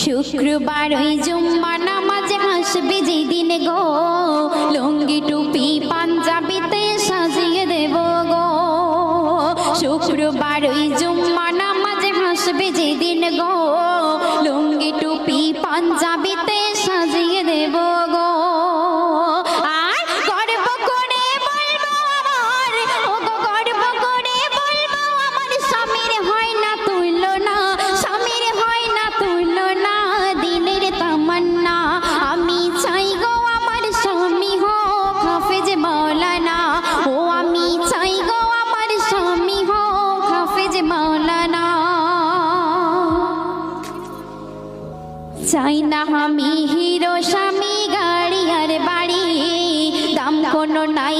শুক্রবার ওই জুম্মা নামাজে হাসবে যেদিন গো, লুঙ্গি টুপি পাঞ্জাবিতে সাজিয়ে দেব গো। শুক্রবার ওই জুম্মা নামাজে হাসবে যেদিন গো, লুঙ্গি টুপি পাঞ্জাবিতে সাজিয়ে দেব গো। আর গর্ব করে বলবো আমার, ও গো গর্ব করে বলবো আমার স্বামীর হয় না তুলনা, স্বামীর হয় না তুলনা, দিলের তামান্না। আমি চাই গো আমার স্বামী হোক হাফেজ মাওলানা, ও আমি চাই গো আমার স্বামী হোক হাফেজ মাওলানা। চাই না আমি হিরো স্বামী গাড়ি আর বাড়ি, দাম কোনো নাই।